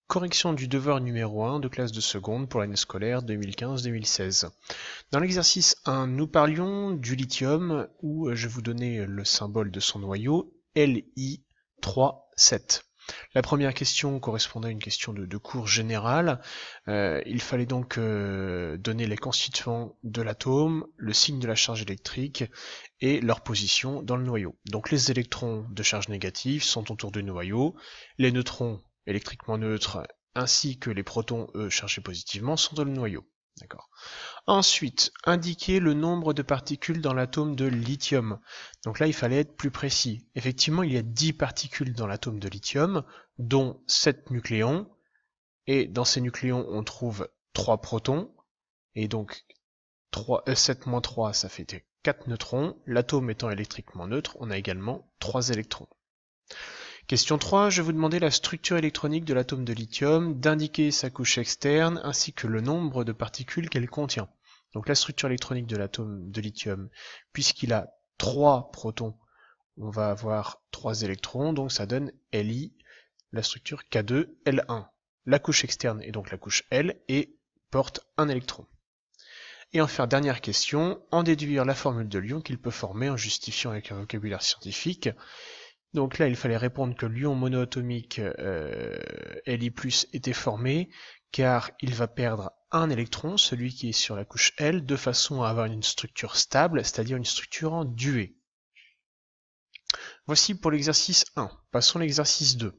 Correction du devoir numéro 1 de classe de seconde pour l'année scolaire 2015-2016. Dans l'exercice 1, nous parlions du lithium où je vous donnais le symbole de son noyau Li37. La première question correspondait à une question de cours général. Il fallait donc donner les constituants de l'atome, le signe de la charge électrique et leur position dans le noyau. Donc les électrons de charge négative sont autour du noyau, les neutrons électriquement neutres ainsi que les protons, eux, chargés positivement, sont dans le noyau. D'accord. Ensuite, indiquer le nombre de particules dans l'atome de lithium. Donc là, il fallait être plus précis. Effectivement, il y a 10 particules dans l'atome de lithium, dont 7 nucléons. Et dans ces nucléons, on trouve 3 protons. Et donc, 7 moins 3, ça fait 4 neutrons. L'atome étant électriquement neutre, on a également 3 électrons. Question 3, je vais vous demander la structure électronique de l'atome de lithium, d'indiquer sa couche externe ainsi que le nombre de particules qu'elle contient. Donc la structure électronique de l'atome de lithium, puisqu'il a 3 protons, on va avoir 3 électrons, donc ça donne Li, la structure K2L1. La couche externe est donc la couche L et porte un électron. Et enfin, dernière question, en déduire la formule de l'ion qu'il peut former en justifiant avec un vocabulaire scientifique. Donc là, il fallait répondre que l'ion monoatomique Li+ était formé, car il va perdre un électron, celui qui est sur la couche L, de façon à avoir une structure stable, c'est-à-dire une structure en duée. Voici pour l'exercice 1. Passons à l'exercice 2.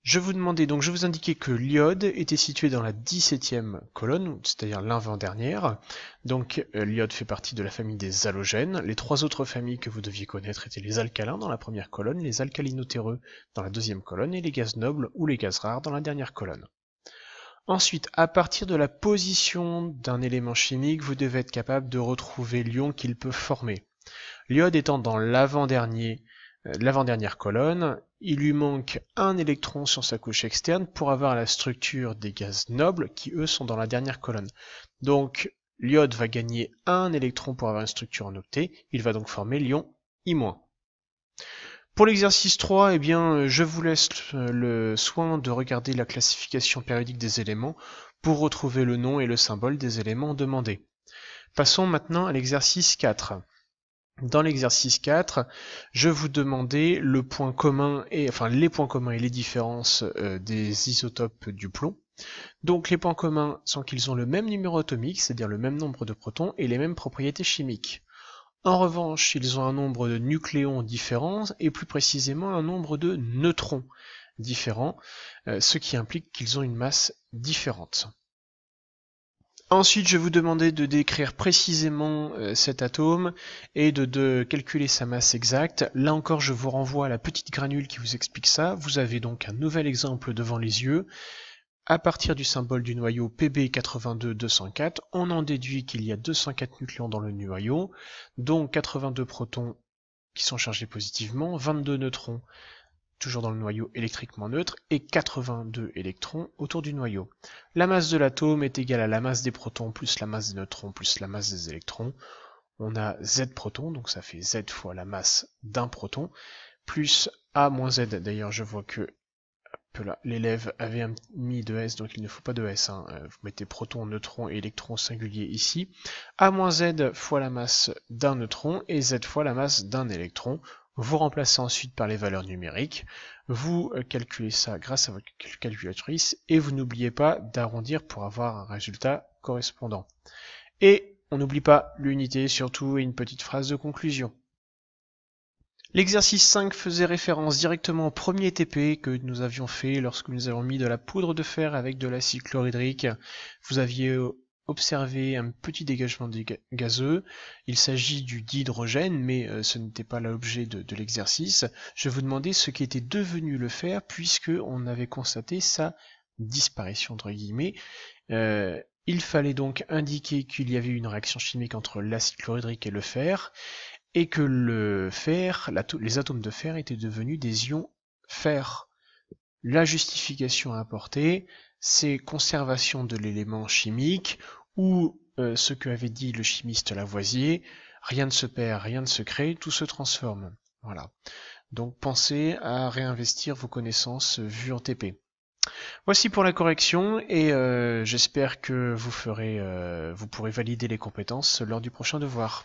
Je vous indiquais que l'iode était situé dans la 17e colonne, c'est-à-dire l'avant-dernière. Donc l'iode fait partie de la famille des halogènes. Les 3 autres familles que vous deviez connaître étaient les alcalins dans la première colonne, les alcalinotéreux dans la deuxième colonne et les gaz nobles ou les gaz rares dans la dernière colonne. Ensuite, à partir de la position d'un élément chimique, vous devez être capable de retrouver l'ion qu'il peut former. L'iode étant dans l'avant-dernière colonne, il lui manque un électron sur sa couche externe pour avoir la structure des gaz nobles qui eux sont dans la dernière colonne. Donc l'iode va gagner un électron pour avoir une structure en octet, il va donc former l'ion I-. Pour l'exercice 3, eh bien, je vous laisse le soin de regarder la classification périodique des éléments pour retrouver le nom et le symbole des éléments demandés. Passons maintenant à l'exercice 4. Dans l'exercice 4, je vous demandais les points communs et les différences des isotopes du plomb. Donc les points communs sont qu'ils ont le même numéro atomique, c'est-à-dire le même nombre de protons et les mêmes propriétés chimiques. En revanche, ils ont un nombre de nucléons différents et plus précisément un nombre de neutrons différents, ce qui implique qu'ils ont une masse différente. Ensuite, je vais vous demander de décrire précisément cet atome et de calculer sa masse exacte. Là encore, je vous renvoie à la petite granule qui vous explique ça. Vous avez donc un nouvel exemple devant les yeux. À partir du symbole du noyau Pb82-204, on en déduit qu'il y a 204 nucléons dans le noyau, donc 82 protons qui sont chargés positivement, 22 neutrons toujours dans le noyau électriquement neutre, et 82 électrons autour du noyau. La masse de l'atome est égale à la masse des protons plus la masse des neutrons plus la masse des électrons. On a Z protons, donc ça fait Z fois la masse d'un proton, plus A moins Z. D'ailleurs, je vois que l'élève avait mis de S, donc il ne faut pas de S. Vous mettez proton, neutron et électron singulier ici. A moins Z fois la masse d'un neutron et Z fois la masse d'un électron. Vous remplacez ensuite par les valeurs numériques, vous calculez ça grâce à votre calculatrice et vous n'oubliez pas d'arrondir pour avoir un résultat correspondant. Et on n'oublie pas l'unité surtout et une petite phrase de conclusion. L'exercice 5 faisait référence directement au premier TP que nous avions fait lorsque nous avons mis de la poudre de fer avec de l'acide chlorhydrique. Vous aviez observé un petit dégagement gazeux. Il s'agit du dihydrogène, mais ce n'était pas l'objet de l'exercice. Je vous demandais ce qui était devenu le fer, puisque on avait constaté sa disparition, entre guillemets. Il fallait donc indiquer qu'il y avait une réaction chimique entre l'acide chlorhydrique et le fer, et que le fer, les atomes de fer étaient devenus des ions fer. La justification à apporter, c'est conservation de l'élément chimique, ou ce que avait dit le chimiste Lavoisier, rien ne se perd, rien ne se crée, tout se transforme. Voilà. Donc pensez à réinvestir vos connaissances vues en TP. Voici pour la correction et j'espère que vous pourrez valider les compétences lors du prochain devoir.